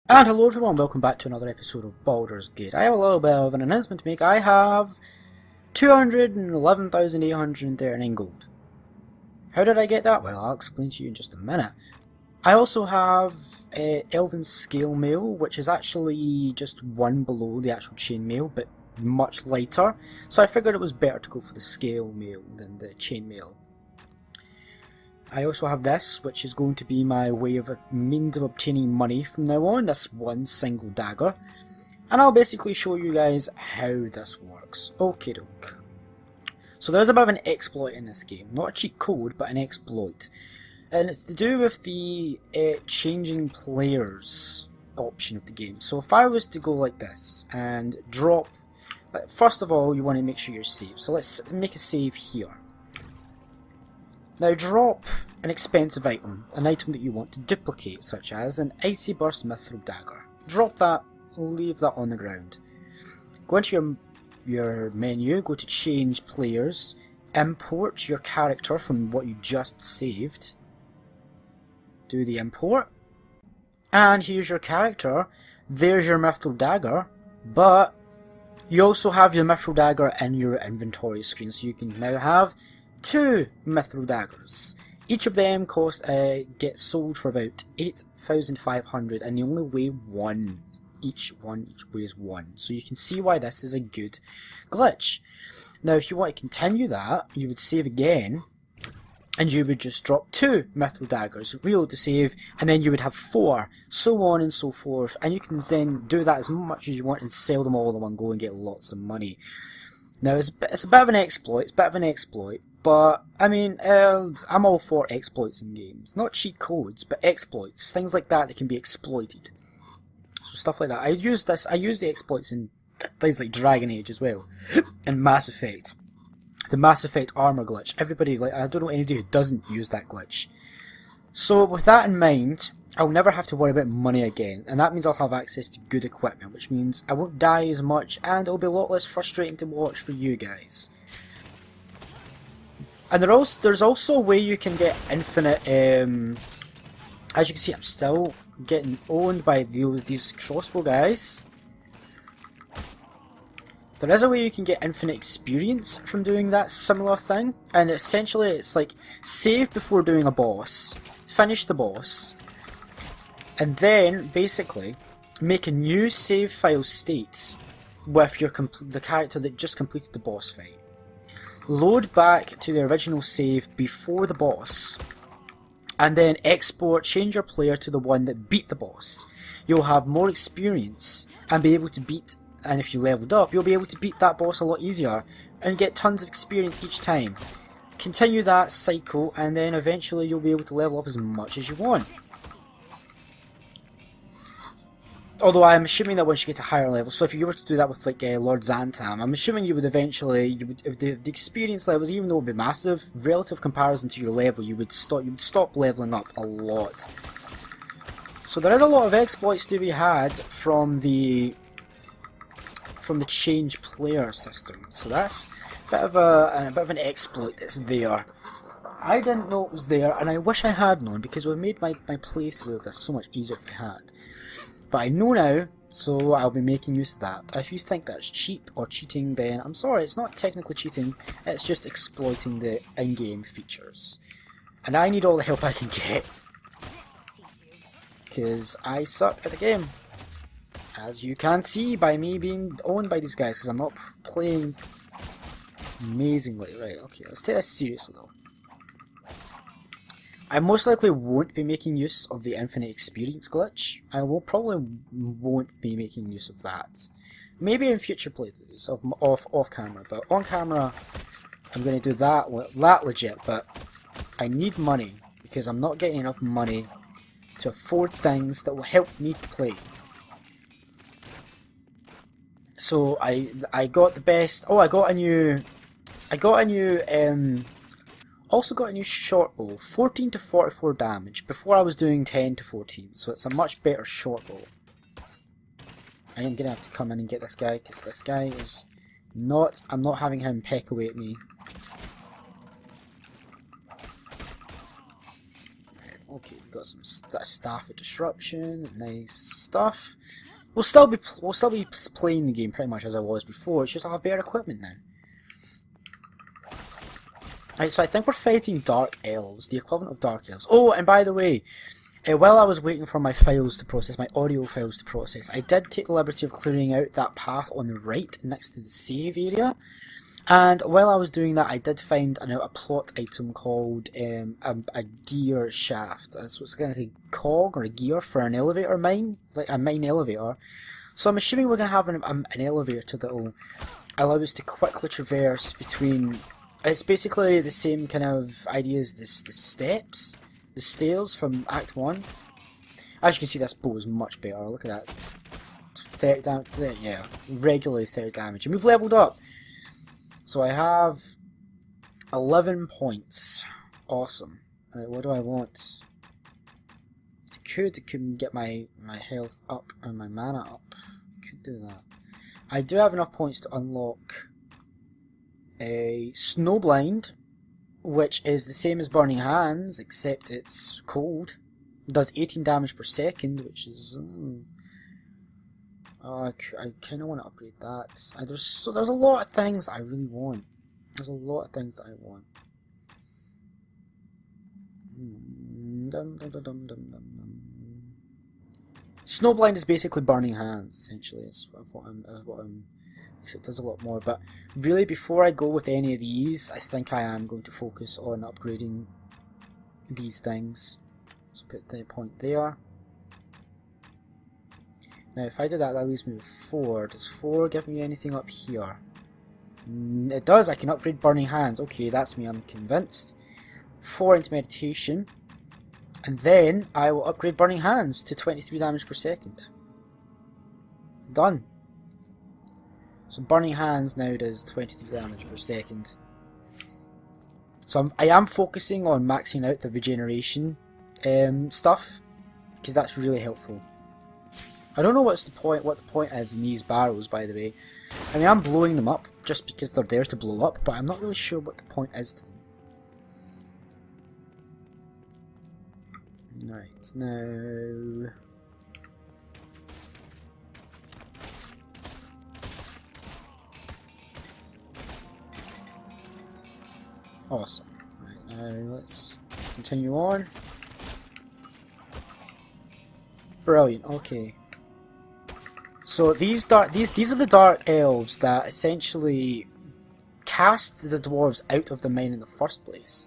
And hello everyone, welcome back to another episode of Baldur's Gate. I have a little bit of an announcement to make. I have 211,839 gold. How did I get that? Well, I'll explain to you in just a minute. I also have Elven Scale Mail, which is actually just one below the actual chainmail, but much lighter. So I figured it was better to go for the Scale Mail than the chainmail. I also have this, which is going to be my way of means of obtaining money from now on, this one single dagger. And I'll basically show you guys how this works. Okie doke. So there's a bit of an exploit in this game. Not a cheat code, but an exploit. And it's to do with the changing players option of the game. So if I was to go like this and drop... First of all, you want to make sure you're safe. So let's make a save here. Now drop an expensive item, an item that you want to duplicate, such as an Icy Burst Mithril Dagger. Drop that, leave that on the ground. Go into your menu, go to change players, import your character from what you just saved. Do the import. And here's your character. There's your Mithril Dagger, but you also have your Mithril Dagger in your inventory screen, so you can now have 2 Mithril Daggers. Each of them gets sold for about 8,500 and they only weigh 1. Each weighs 1. So you can see why this is a good glitch. Now if you want to continue that, you would save again and you would just drop 2 Mithril Daggers, reload to save, and then you would have 4, so on and so forth, and you can then do that as much as you want and sell them all in one go and get lots of money. Now it's a bit of an exploit, but I mean, I'm all for exploits in games. Not cheat codes, but exploits. Things like that can be exploited. So stuff like that. I use the exploits in things like Dragon Age as well. And Mass Effect. The Mass Effect armor glitch. Everybody, I don't know anybody who doesn't use that glitch. So with that in mind, I'll never have to worry about money again. And that means I'll have access to good equipment, which means I won't die as much and it'll be a lot less frustrating to watch for you guys. And there's also a way you can get infinite, as you can see I'm still getting owned by these crossbow guys. There is a way you can get infinite experience from doing that similar thing, and essentially it's like save before doing a boss, finish the boss, and then basically make a new save file state with the character that just completed the boss fight. Load back to the original save before the boss, and then export, change your player to the one that beat the boss. You'll have more experience and be able to beat, and if you leveled up, you'll be able to beat that boss a lot easier and get tons of experience each time. Continue that cycle and then eventually you'll be able to level up as much as you want. Although I'm assuming that once you get to higher levels, so if you were to do that with like Lord Xantam, I'm assuming you would eventually, the experience levels, even though it would be massive, relative comparison to your level, you would stop leveling up a lot. So there is a lot of exploits to be had from the change player system. So that's a bit of an exploit that's there. I didn't know it was there, and I wish I had known because it would have made my playthrough of this so much easier if I had. But I know now, so I'll be making use of that. If you think that's cheap or cheating, then I'm sorry, it's not technically cheating, it's just exploiting the in-game features. And I need all the help I can get, because I suck at the game. As you can see by me being owned by these guys, because I'm not playing amazingly. Right, okay, let's take this seriously though. I most likely won't be making use of the infinite experience glitch. I probably won't be making use of that. Maybe in future playthroughs off camera, but on camera I'm going to do that legit. But I need money because I'm not getting enough money to afford things that will help me play. So I got the best. Oh, I got a new. Also got a new short bow, 14 to 44 damage. Before I was doing 10 to 14, so it's a much better short bow. I am gonna have to come in and get this guy because this guy is not. I'm not having him peck away at me. Okay, we've got some staff of disruption, nice stuff. We'll still be playing the game pretty much as I was before. It's just I have better equipment now. Right, so I think we're fighting Dark Elves, the equivalent of Dark Elves. Oh, and by the way, while I was waiting for my files to process, my audio files to process, I did take the liberty of clearing out that path on the right next to the save area. And while I was doing that, I did find a plot item called a gear shaft. So it's kind of a cog or a gear for an elevator mine, like a mine elevator. So I'm assuming we're going to have an elevator that will allow us to quickly traverse between... It's basically the same kind of idea as the steps, the stairs from Act 1. As you can see, this bow is much better. Look at that. 30 damage. Yeah, regularly 30 damage. And we've leveled up. So I have 11 points. Awesome. Right, what do I want? I could get my health up and my mana up. I could do that. I do have enough points to unlock a Snowblind, which is the same as Burning Hands, except it's cold. It does 18 damage per second, which is... I kind of want to upgrade that. There's a lot of things I really want. There's a lot of things that I want. Snowblind is basically Burning Hands, essentially. It's what I'm except there's a lot more. But really, before I go with any of these, I think I am going to focus on upgrading these things. So put the point there. Now, if I do that, that leaves me with 4. Does 4 give me anything up here? It does. I can upgrade Burning Hands. Okay, that's me. I'm convinced. 4 into meditation. And then I will upgrade Burning Hands to 23 damage per second. Done. So Burning Hands now does 23 damage per second. So I am focusing on maxing out the regeneration stuff, because that's really helpful. I don't know what the point is in these barrels, by the way. I mean, I'm blowing them up just because they're there to blow up, but I'm not really sure what the point is to them. Right, now... Awesome. Right, now let's continue on. Brilliant, okay. So these are the Dark Elves that essentially cast the dwarves out of the mine in the first place.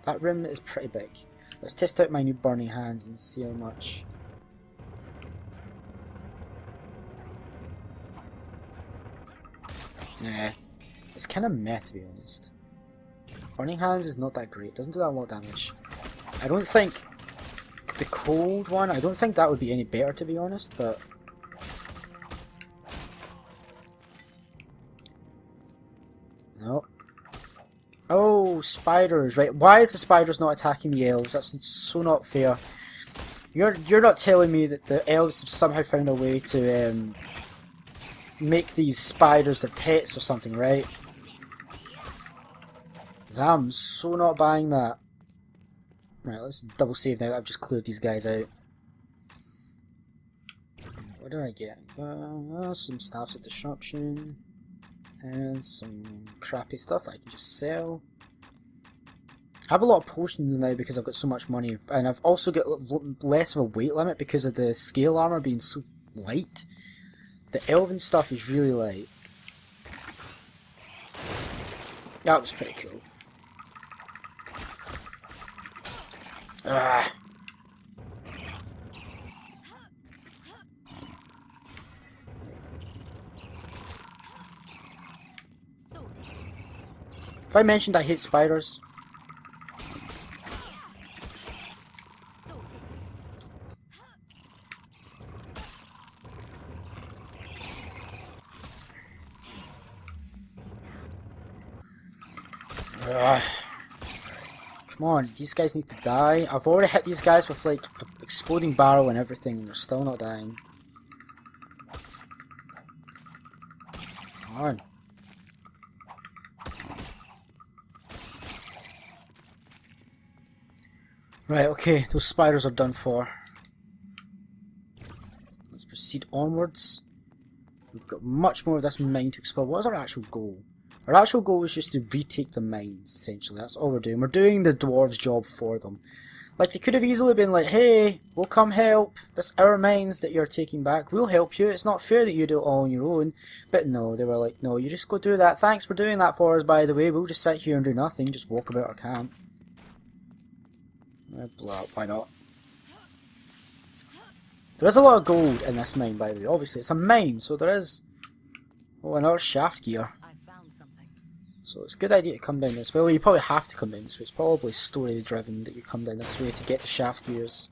That room is pretty big. Let's test out my new Burning Hands and see how much. Nah, it's kind of meh, to be honest. Burning Hands is not that great. It doesn't do that a lot of damage. I don't think the cold one, I don't think that would be any better, to be honest, but... No. Oh, spiders, right. Why is the spiders not attacking the elves? That's so not fair. You're not telling me that the elves have somehow found a way to make these spiders their pets or something, right? 'Cause I'm so not buying that. Right, let's double save now that I've just cleared these guys out. What do I get? Some staffs of disruption. And some crappy stuff that I can just sell. I have a lot of potions now because I've got so much money. And I've also got less of a weight limit because of the scale armor being so light. The elven stuff is really light. That was pretty cool. Ah. Have I mentioned I hate spiders? Ugh. Come on, these guys need to die. I've already hit these guys with like an exploding barrel and everything, and they're still not dying. Come on. Right, okay, those spiders are done for. Let's proceed onwards. We've got much more of this mine to explore. What is our actual goal? Our actual goal is just to retake the mines, essentially. That's all we're doing. We're doing the dwarves' job for them. Like, they could have easily been like, hey, we'll come help. That's our mines that you're taking back. We'll help you. It's not fair that you do it all on your own. But no, they were like, no, you just go do that. Thanks for doing that for us, by the way. We'll just sit here and do nothing. Just walk about our camp. Blah, why not? There is a lot of gold in this mine, by the way. Obviously, it's a mine, so there is... Oh, another shaft gear. So it's a good idea to come down this way. Well, you probably have to come down this way. It's probably story driven that you come down this way to get the shaft gears.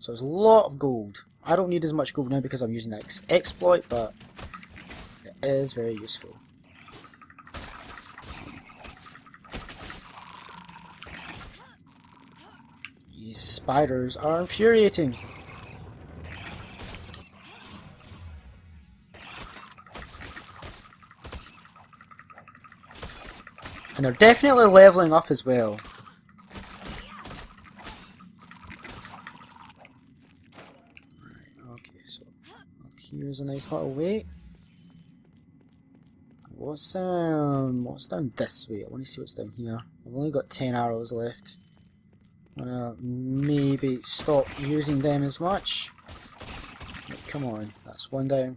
So there's a lot of gold. I don't need as much gold now because I'm using that exploit, but it is very useful. These spiders are infuriating. And they're definitely leveling up as well. Right, okay, so up here's a nice little way. What's down this way? I want to see what's down here. I've only got 10 arrows left. I'm gonna maybe stop using them as much. Right, come on, that's one down.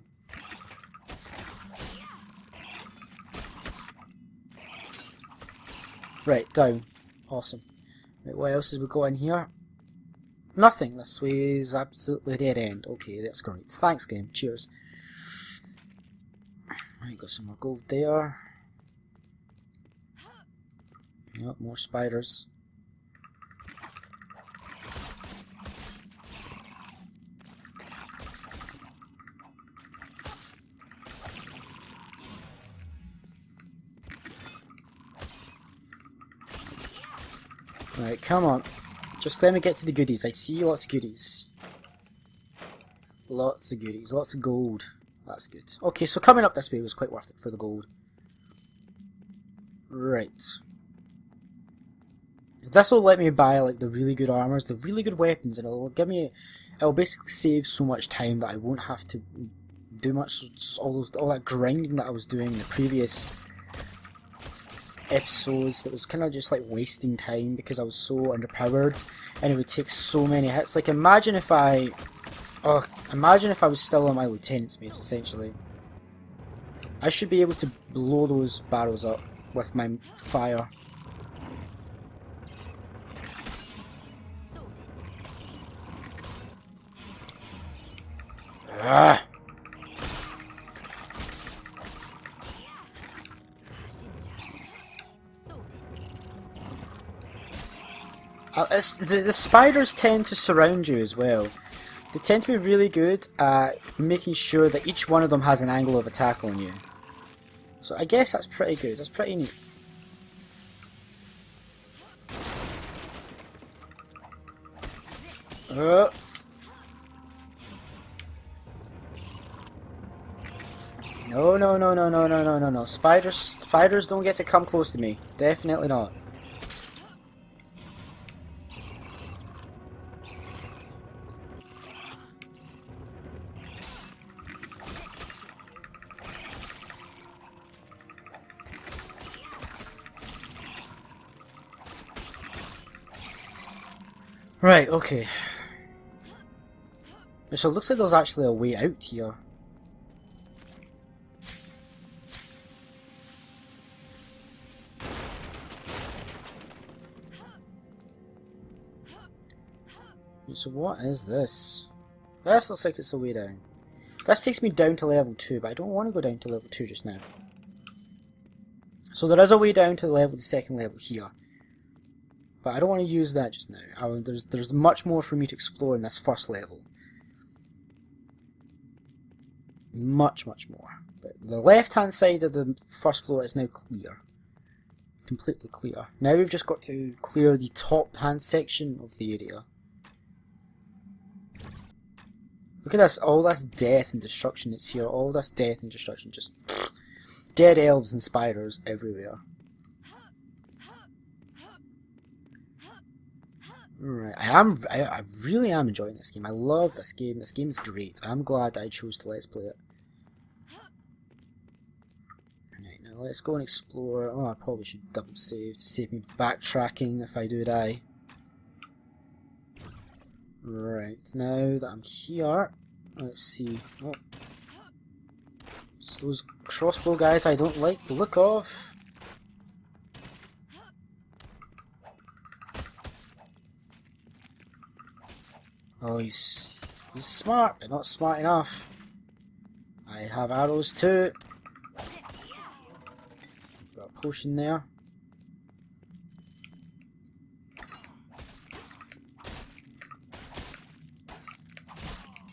Right, down. Awesome. Right, what else has we got in here? Nothing. This way is absolutely dead end. Okay, that's great. Thanks, game. Cheers. Right, got some more gold there. Yep, more spiders. Right, come on. Just let me get to the goodies. I see lots of goodies. Lots of goodies. Lots of gold. That's good. Okay, so coming up this way was quite worth it for the gold. Right. This will let me buy like the really good armors, the really good weapons, and it'll give me... It'll basically save so much time that I won't have to do much... all that grinding that I was doing in the previous episodes that was kind of just like wasting time because I was so underpowered and it would take so many hits. Like imagine if I was still on my lieutenant's base essentially. I should be able to blow those barrels up with my fire. Ah! The spiders tend to surround you as well. They tend to be really good at making sure that each one of them has an angle of attack on you. So I guess that's pretty good. That's pretty neat. No. Spiders don't get to come close to me. Definitely not. Right, okay. So it looks like there's actually a way out here. So what is this? This looks like it's a way down. This takes me down to level 2, but I don't want to go down to level 2 just now. So there is a way down to the second level here. But I don't want to use that just now. There's much more for me to explore in this first level. Much more. But the left-hand side of the first floor is now clear. Completely clear. Now we've just got to clear the top-hand section of the area. Look at this, all this death and destruction that's here. All this death and destruction, just dead elves and spiders everywhere. Right, I really am enjoying this game. I love this game. This game's great. I'm glad I chose to let's play it. Right, now let's go and explore. Oh, I probably should double save to save me backtracking if I do die. Right, now that I'm here, let's see. Oh. It's those crossbow guys I don't like the look of. Oh, he's smart, but not smart enough. I have arrows too. Got a potion there.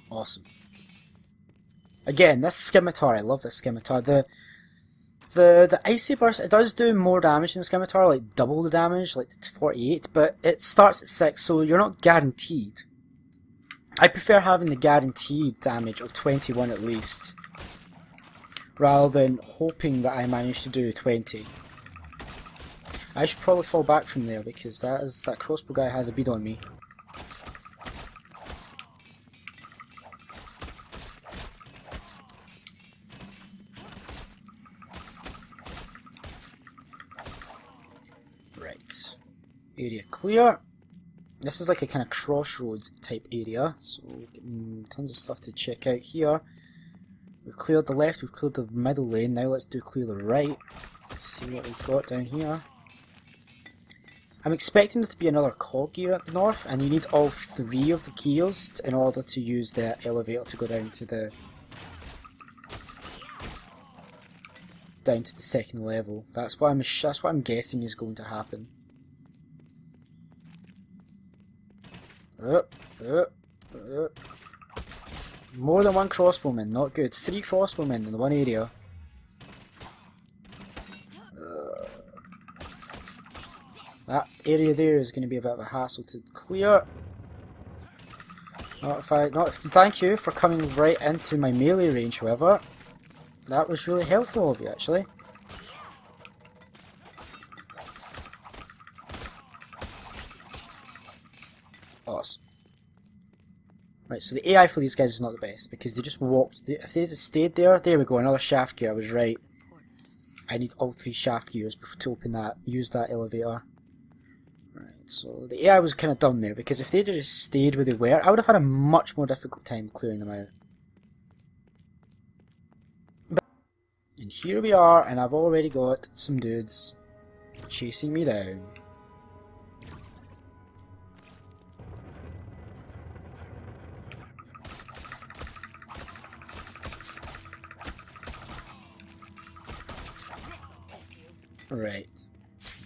Awesome. Again, this scimitar, I love this scimitar. The icy burst, it does do more damage than scimitar, like double the damage, like to 48, but it starts at 6, so you're not guaranteed. I prefer having the guaranteed damage of 21 at least, rather than hoping that I manage to do 20. I should probably fall back from there because that crossbow guy has a bead on me. Right, area clear. This is like a kind of crossroads type area, so tons of stuff to check out here. We've cleared the left, we've cleared the middle lane, now let's clear the right. Let's see what we've got down here. I'm expecting there to be another cog gear at the north, and you need all 3 of the gears in order to use the elevator to go down to the second level. That's what I'm guessing is going to happen. More than 1 crossbowman, not good. 3 crossbowmen in 1 area. That area there is going to be a bit of a hassle to clear. Thank you for coming right into my melee range, however. That was really helpful of you, actually. Awesome. Right, so the AI for these guys is not the best because they just walked. If they had stayed there, there we go, another shaft gear. I was right. I need all 3 shaft gears to open that, use that elevator. Right, so the AI was kind of dumb there because if they'd just stayed where they were, I would have had a much more difficult time clearing them out. And here we are, and I've already got some dudes chasing me down. Right,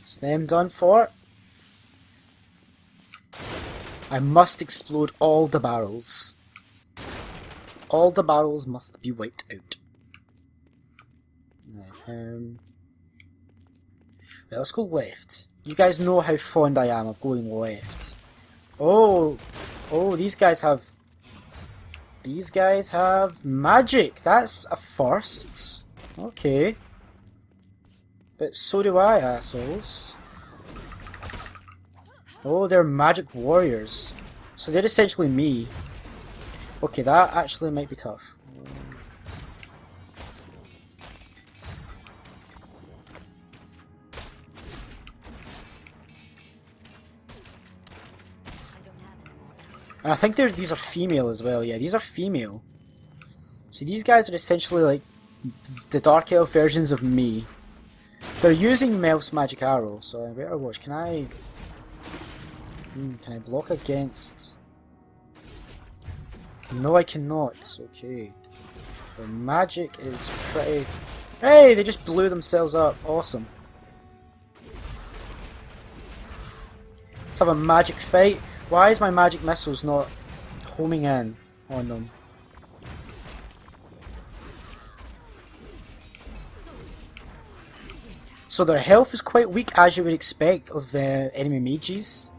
it's them done for. I must explode all the barrels. All the barrels must be wiped out. Right, let's go left. You guys know how fond I am of going left. Oh, these guys have magic. That's a first. Okay. But so do I, assholes. Oh, they're magic warriors. So they're essentially me. Okay, that actually might be tough. And I think these are female as well, yeah, these are female. See, these guys are essentially like the Dark Elf versions of me. They're using Melf's magic arrow, so I better watch. Can I block against? No, I cannot. Okay. Their magic is pretty. Hey, they just blew themselves up. Awesome. Let's have a magic fight. Why is my magic missiles not homing in on them? So their health is quite weak, as you would expect of enemy mages.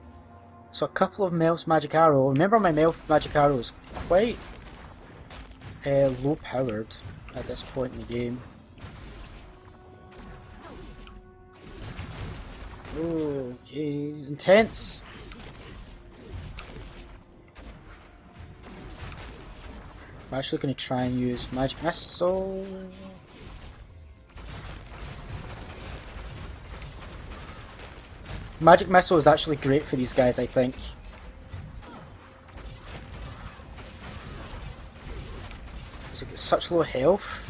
So a couple of Melf's magic arrow. Remember, my Melf magic arrow is quite low powered at this point in the game. Okay, intense. I'm actually going to try and use Magic Missile. Magic Missile is actually great for these guys, I think. He's got such low health.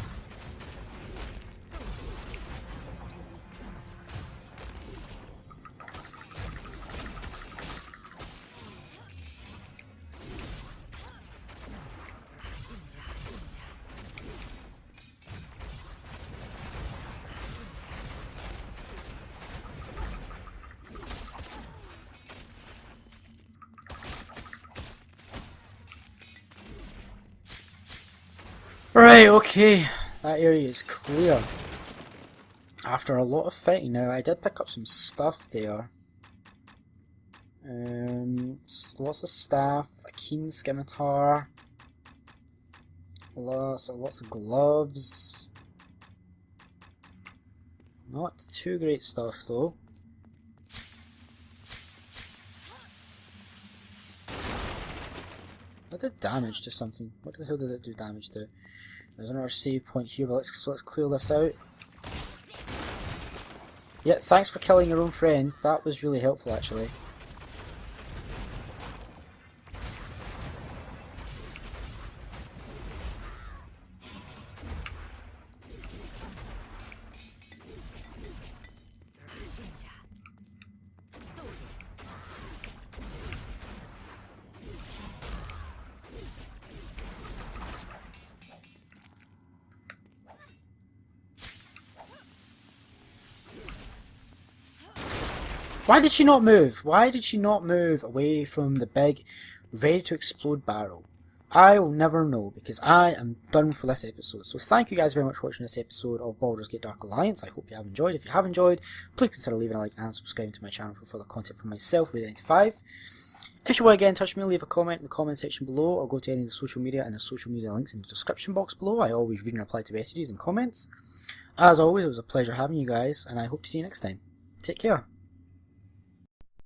Right, okay, that area is clear. After a lot of fighting now, I did pick up some stuff there. Lots of staff, a keen scimitar, lots of gloves. Not too great stuff though. I did damage to something. What the hell did it do damage to? There's another save point here, but let's clear this out. Yeah, thanks for killing your own friend. That was really helpful actually. Why did she not move? Why did she not move away from the big, ready to explode barrel? I will never know, because I am done for this episode. So thank you guys very much for watching this episode of Baldur's Gate Dark Alliance. I hope you have enjoyed. If you have enjoyed, please consider leaving a like and subscribing to my channel for further content from myself, Reed95. If you want to get in touch with me, leave a comment in the comment section below, or go to any of the social media and the social media links in the description box below. I always read and reply to messages and comments. As always, it was a pleasure having you guys, and I hope to see you next time. Take care.